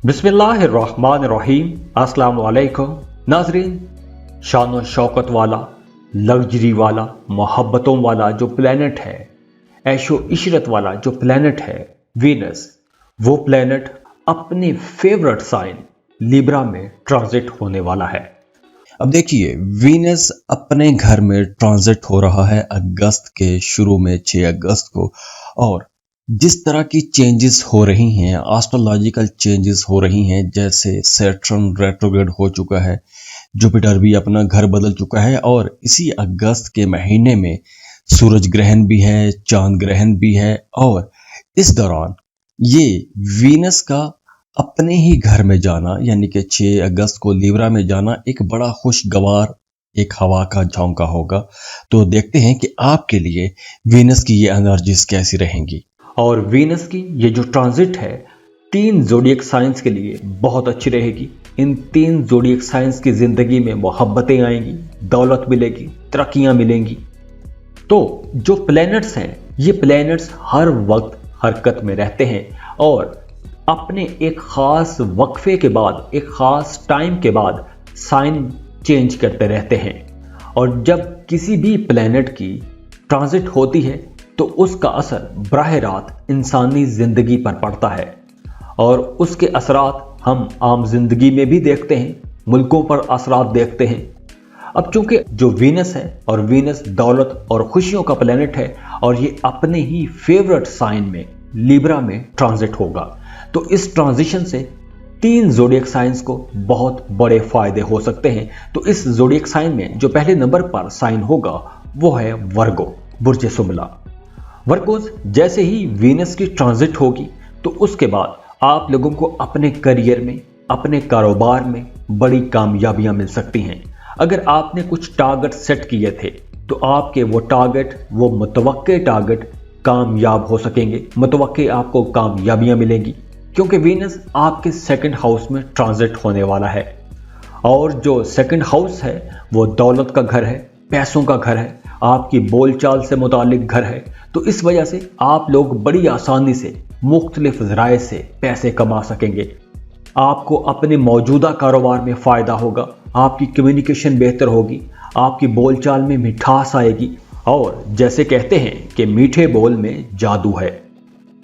बिस्मिल्लाहिर्रहमानिर्रहीम। अस्सलाम वालेकुम नाजरीन। शान शौकत वाला, लग्जरी वाला, मोहब्बतों वाला जो प्लेनेट है, ऐशो इशरत वाला जो प्लेनेट है वीनस, वो प्लेनेट अपने फेवरेट साइन लिब्रा में ट्रांजिट होने वाला है। अब देखिए, वीनस अपने घर में ट्रांजिट हो रहा है अगस्त के शुरू में 6 अगस्त को, और जिस तरह की चेंजेस हो रही हैं, एस्ट्रोलॉजिकल चेंजेस हो रही हैं, जैसे सैटर्न रेट्रोग्रेड हो चुका है, जुपिटर भी अपना घर बदल चुका है, और इसी अगस्त के महीने में सूरज ग्रहण भी है, चांद ग्रहण भी है, और इस दौरान ये वीनस का अपने ही घर में जाना, यानी कि 6 अगस्त को लिब्रा में जाना, एक बड़ा खुशगवार एक हवा का झोंका होगा। तो देखते हैं कि आपके लिए वीनस की ये एनर्जीज कैसी रहेंगी। और वीनस की ये जो ट्रांजिट है 3 ज़ोडिएक साइंस के लिए बहुत अच्छी रहेगी। इन 3 ज़ोडिएक साइंस की जिंदगी में मोहब्बतें आएंगी, दौलत मिलेगी, तरक्कियां मिलेंगी। तो जो प्लैनेट्स हैं, ये प्लैनेट्स हर वक्त हरकत में रहते हैं और अपने एक खास वक्फे के बाद, एक खास टाइम के बाद साइन चेंज करते रहते हैं। और जब किसी भी प्लैनेट की ट्रांजिट होती है तो उसका असर बराह रात इंसानी जिंदगी पर पड़ता है, और उसके असरात हम आम जिंदगी में भी देखते हैं, मुल्कों पर असरात देखते हैं। अब चूंकि जो वीनस है, और वीनस दौलत और खुशियों का प्लेनेट है, और ये अपने ही फेवरेट साइन में लिब्रा में ट्रांजिट होगा, तो इस ट्रांजिशन से 3 ज़ोडिएक साइंस को बहुत बड़े फायदे हो सकते हैं। तो इस ज़ोडिएक साइन में जो पहले नंबर पर साइन होगा वो है वर्गो, बुर्ज सुमला। वर्गोस जैसे ही वीनस की ट्रांजिट होगी तो उसके बाद आप लोगों को अपने करियर में, अपने कारोबार में बड़ी कामयाबियां मिल सकती हैं। अगर आपने कुछ टारगेट सेट किए थे तो आपके वो टारगेट, वो मुतवक्के टारगेट कामयाब हो सकेंगे, मुतवक्के आपको कामयाबियां मिलेंगी, क्योंकि वीनस आपके सेकंड हाउस में ट्रांजिट होने वाला है। और जो सेकंड हाउस है वो दौलत का घर है, पैसों का घर है, आपकी बोलचाल से मुतालिक घर है। तो इस वजह से आप लोग बड़ी आसानी से मुख्तलिफ ज़राए से पैसे कमा सकेंगे। आपको अपने मौजूदा कारोबार में फ़ायदा होगा, आपकी कम्युनिकेशन बेहतर होगी, आपकी बोलचाल में मिठास आएगी, और जैसे कहते हैं कि मीठे बोल में जादू है।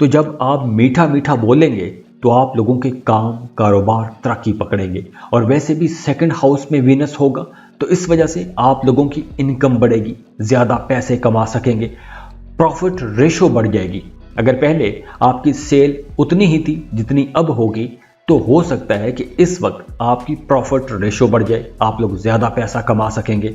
तो जब आप मीठा मीठा बोलेंगे तो आप लोगों के काम, कारोबार तरक्की पकड़ेंगे। और वैसे भी सेकंड हाउस में वीनस होगा तो इस वजह से आप लोगों की इनकम बढ़ेगी, ज़्यादा पैसे कमा सकेंगे, प्रॉफिट रेशो बढ़ जाएगी। अगर पहले आपकी सेल उतनी ही थी जितनी अब होगी, तो हो सकता है कि इस वक्त आपकी प्रॉफिट रेशो बढ़ जाए, आप लोग ज़्यादा पैसा कमा सकेंगे।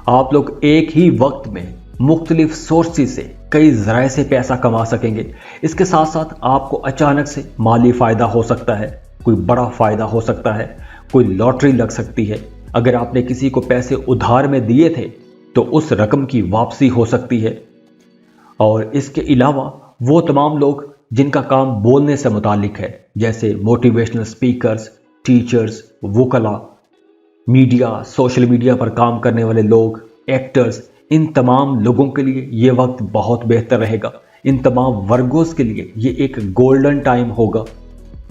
आप लोग एक ही वक्त में मुख्तलिफ सोर्सेज से, कई ज़राए से पैसा कमा सकेंगे। इसके साथ साथ आपको अचानक से माली फ़ायदा हो सकता है, कोई बड़ा फ़ायदा हो सकता है, कोई लॉटरी लग सकती है। अगर आपने किसी को पैसे उधार में दिए थे तो उस रकम की वापसी हो सकती है। और इसके अलावा वो तमाम लोग जिनका काम बोलने से मुतालिक है, जैसे मोटिवेशनल स्पीकर्स, टीचर्स, वुकला, मीडिया, सोशल मीडिया पर काम करने वाले लोग, एक्टर्स, इन तमाम लोगों के लिए ये वक्त बहुत बेहतर रहेगा। इन तमाम वर्गोस के लिए ये एक गोल्डन टाइम होगा।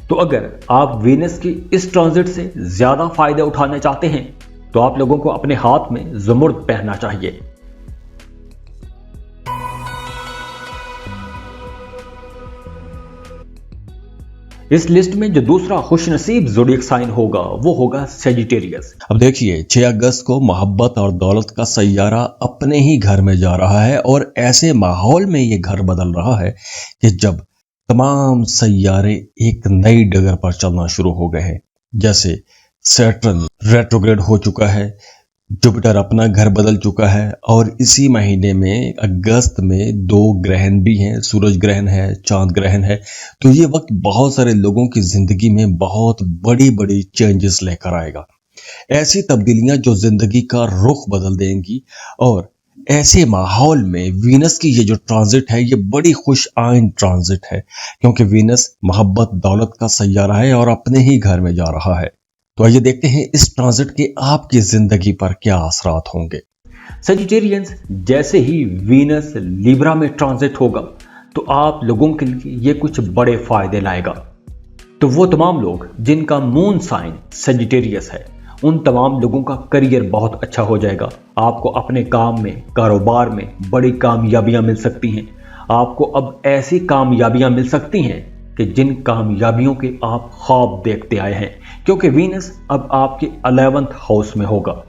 तो अगर आप वीनस की इस ट्रांजिट से ज़्यादा फ़ायदे उठाना चाहते हैं तो आप लोगों को अपने हाथ में ज़मुर्द पहनना चाहिए। इस लिस्ट में जो दूसरा खुशनसीब ज़ोडिएक साइन होगा वो होगा सेजिटेरियस। अब देखिए, 6 अगस्त को मोहब्बत और दौलत का सैयारा अपने ही घर में जा रहा है, और ऐसे माहौल में ये घर बदल रहा है कि जब तमाम सैयारे एक नई डगर पर चलना शुरू हो गए हैं। जैसे सैटर्न रेट्रोग्रेड हो चुका है, जुपिटर अपना घर बदल चुका है, और इसी महीने में अगस्त में 2 ग्रहण भी हैं, सूरज ग्रहण है, चांद ग्रहण है। तो ये वक्त बहुत सारे लोगों की जिंदगी में बहुत बड़ी बड़ी चेंजेस लेकर आएगा, ऐसी तब्दीलियां जो जिंदगी का रुख बदल देंगी। और ऐसे माहौल में वीनस की ये जो ट्रांजिट है ये बड़ी खुश आइन ट्रांजिट है, क्योंकि वीनस मोहब्बत दौलत का सैयारा है और अपने ही घर में जा रहा है। तो आइए देखते हैं इस ट्रांजिट के आपकी जिंदगी पर क्या असरात होंगे। सेजिटेरियंस जैसे ही वीनस लिब्रा में ट्रांजिट होगा तो आप लोगों के लिए ये कुछ बड़े फायदे लाएगा। तो तो वो तमाम लोग जिनका मून साइन सेजिटेरियस है, उन तमाम लोगों का करियर बहुत अच्छा हो जाएगा। आपको अपने काम में, कारोबार में बड़ी कामयाबियां मिल सकती हैं। आपको अब ऐसी कामयाबियां मिल सकती हैं कि जिन कामयाबियों के आप ख्वाब देखते आए हैं, क्योंकि वीनस अब आपके 11th हाउस में होगा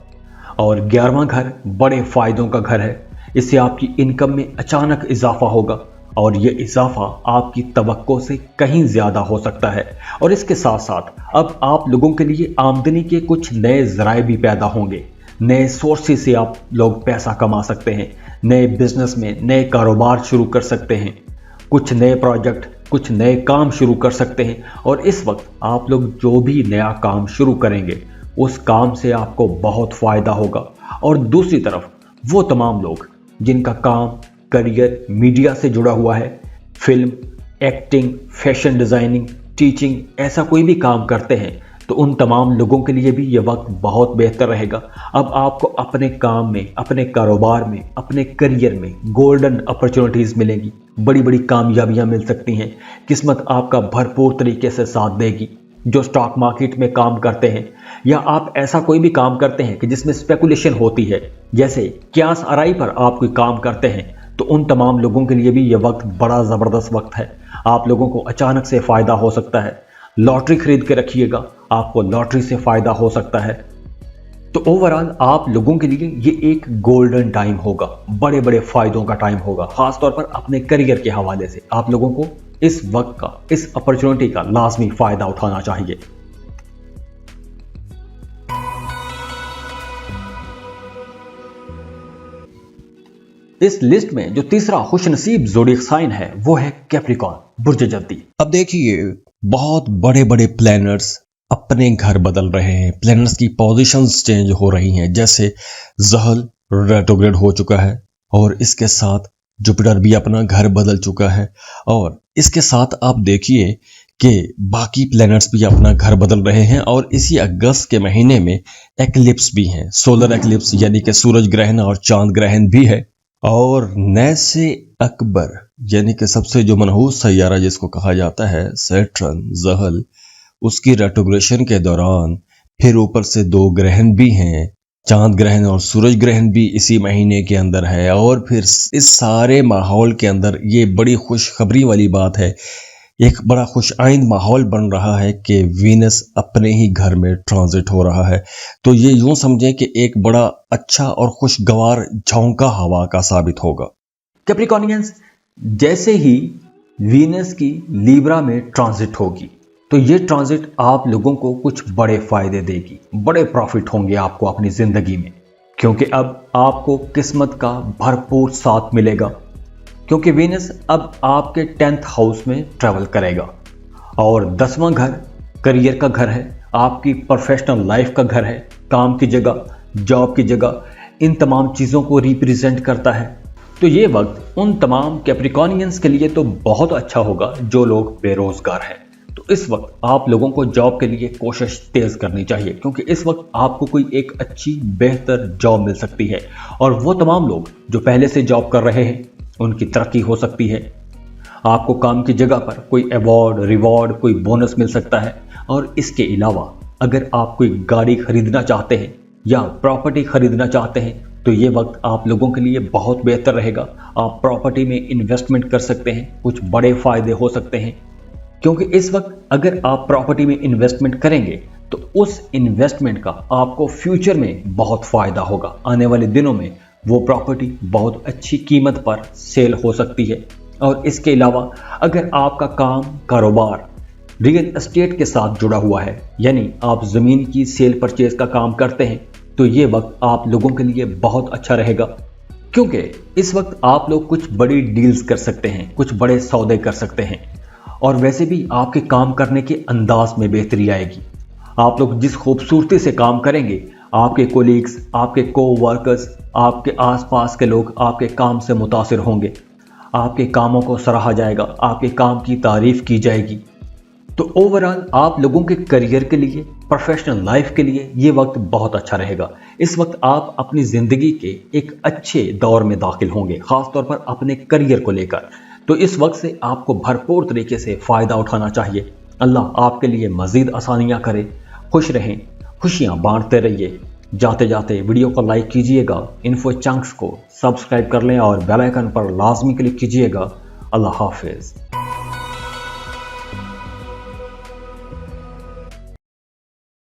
और 11वां घर बड़े फायदों का घर है। इससे आपकी इनकम में अचानक इजाफा होगा और ये इजाफा आपकी तवक्को से कहीं ज़्यादा हो सकता है। और इसके साथ साथ अब आप लोगों के लिए आमदनी के कुछ नए ज़राए भी पैदा होंगे। नए सोर्सेज से आप लोग पैसा कमा सकते हैं, नए बिजनेस में नए कारोबार शुरू कर सकते हैं, कुछ नए प्रोजेक्ट, कुछ नए काम शुरू कर सकते हैं। और इस वक्त आप लोग जो भी नया काम शुरू करेंगे उस काम से आपको बहुत फ़ायदा होगा। और दूसरी तरफ वो तमाम लोग जिनका काम, करियर मीडिया से जुड़ा हुआ है, film, acting, fashion designing, teaching, ऐसा कोई भी काम करते हैं, तो उन तमाम लोगों के लिए भी ये वक्त बहुत बेहतर रहेगा। अब आपको अपने काम में, अपने कारोबार में, अपने करियर में गोल्डन अपॉर्चुनिटीज़ मिलेंगी, बड़ी बड़ी कामयाबियां मिल सकती हैं। किस्मत आपका भरपूर तरीके से साथ देगी। जो स्टॉक मार्केट में काम करते हैं या आप ऐसा कोई भी काम करते हैं कि जिसमें स्पेकुलेशन होती है, जैसे क्यास आरआई पर आप कोई काम करते हैं, तो उन तमाम लोगों के लिए भी ये वक्त बड़ा ज़बरदस्त वक्त है। आप लोगों को अचानक से फ़ायदा हो सकता है। लॉटरी खरीद के रखिएगा, आपको लॉटरी से फ़ायदा हो सकता है। तो ओवरऑल आप लोगों के लिए ये एक गोल्डन टाइम होगा, बड़े बड़े फ़ायदों का टाइम होगा। ख़ासतौर पर अपने करियर के हवाले से आप लोगों को इस वक्त का, इस अपॉर्चुनिटी का लाजमी फ़ायदा उठाना चाहिए। इस लिस्ट में जो तीसरा खुशनसीब ज़ोडिएक साइन है वो है कैप्रिकॉर्न, बुर्ज जद्दी। अब देखिए, बहुत बड़े बड़े प्लैनेट्स अपने घर बदल रहे हैं, प्लैनेट्स की पोजीशंस चेंज हो रही हैं। जैसे ज़हल रेट्रोग्रेड हो चुका है और इसके साथ जुपिटर भी अपना घर बदल चुका है। और इसके साथ आप देखिए कि बाकी प्लैनेट्स भी अपना घर बदल रहे हैं। और इसी अगस्त के महीने में एक्लिप्स भी हैं, सोलर एक्लिप्स, यानी कि सूरज ग्रहण और चांद ग्रहण भी है। और नैसे अकबर यानी कि सबसे जो मनहूस सैयारा जिसको कहा जाता है सैटर्न, ज़हल, उसकी रेट्रोग्रेशन के दौरान फिर ऊपर से 2 ग्रहण भी हैं, चांद ग्रहण और सूरज ग्रहण भी इसी महीने के अंदर है। और फिर इस सारे माहौल के अंदर ये बड़ी खुशखबरी वाली बात है, एक बड़ा खुश आइंद माहौल बन रहा है कि वीनस अपने ही घर में ट्रांजिट हो रहा है। तो ये यूं समझें कि एक बड़ा अच्छा और खुशगवार झोंका हवा का साबित होगा। कैप्रिकॉर्नियंस, जैसे ही वीनस की लीब्रा में ट्रांजिट होगी तो ये ट्रांजिट आप लोगों को कुछ बड़े फायदे देगी, बड़े प्रॉफिट होंगे आपको अपनी जिंदगी में, क्योंकि अब आपको किस्मत का भरपूर साथ मिलेगा। क्योंकि वीनस अब आपके 10th हाउस में ट्रैवल करेगा और 10वां घर करियर का घर है, आपकी प्रोफेशनल लाइफ का घर है, काम की जगह, जॉब की जगह, इन तमाम चीज़ों को रिप्रेजेंट करता है। तो ये वक्त उन तमाम कैप्रिकॉर्नियंस के लिए तो बहुत अच्छा होगा जो लोग बेरोजगार हैं। तो इस वक्त आप लोगों को जॉब के लिए कोशिश तेज करनी चाहिए, क्योंकि इस वक्त आपको कोई एक अच्छी बेहतर जॉब मिल सकती है। और वो तमाम लोग जो पहले से जॉब कर रहे हैं उनकी तरक्की हो सकती है। आपको काम की जगह पर कोई अवार्ड, रिवॉर्ड, कोई बोनस मिल सकता है। और इसके अलावा अगर आप कोई गाड़ी खरीदना चाहते हैं या प्रॉपर्टी खरीदना चाहते हैं तो ये वक्त आप लोगों के लिए बहुत बेहतर रहेगा। आप प्रॉपर्टी में इन्वेस्टमेंट कर सकते हैं, कुछ बड़े फायदे हो सकते हैं। क्योंकि इस वक्त अगर आप प्रॉपर्टी में इन्वेस्टमेंट करेंगे तो उस इन्वेस्टमेंट का आपको फ्यूचर में बहुत फायदा होगा। आने वाले दिनों में वो प्रॉपर्टी बहुत अच्छी कीमत पर सेल हो सकती है। और इसके अलावा अगर आपका काम, कारोबार रियल एस्टेट के साथ जुड़ा हुआ है, यानी आप ज़मीन की सेल परचेज का काम करते हैं, तो ये वक्त आप लोगों के लिए बहुत अच्छा रहेगा। क्योंकि इस वक्त आप लोग कुछ बड़ी डील्स कर सकते हैं, कुछ बड़े सौदे कर सकते हैं। और वैसे भी आपके काम करने के अंदाज में बेहतरी आएगी। आप लोग जिस खूबसूरती से काम करेंगे, आपके कोलीग्स, आपके को-वर्कर्स, आपके आसपास के लोग आपके काम से मुतासिर होंगे। आपके कामों को सराहा जाएगा, आपके काम की तारीफ की जाएगी। तो ओवरऑल आप लोगों के करियर के लिए, प्रोफेशनल लाइफ के लिए ये वक्त बहुत अच्छा रहेगा। इस वक्त आप अपनी ज़िंदगी के एक अच्छे दौर में दाखिल होंगे, ख़ासतौर पर अपने करियर को लेकर। तो इस वक्त से आपको भरपूर तरीके से फ़ायदा उठाना चाहिए। اللہ آپ کے لیے مزید آسانیاں کرے. خوش رہیں، خوشیاں بانٹتے رہیے. جاتے جاتے ویڈیو کو لائک کیجئے گا، انفو چنکس کو سبسکرائب کر لیں اور بیل آئیکن پر لازمی کلک کیجئے گا. اللہ حافظ.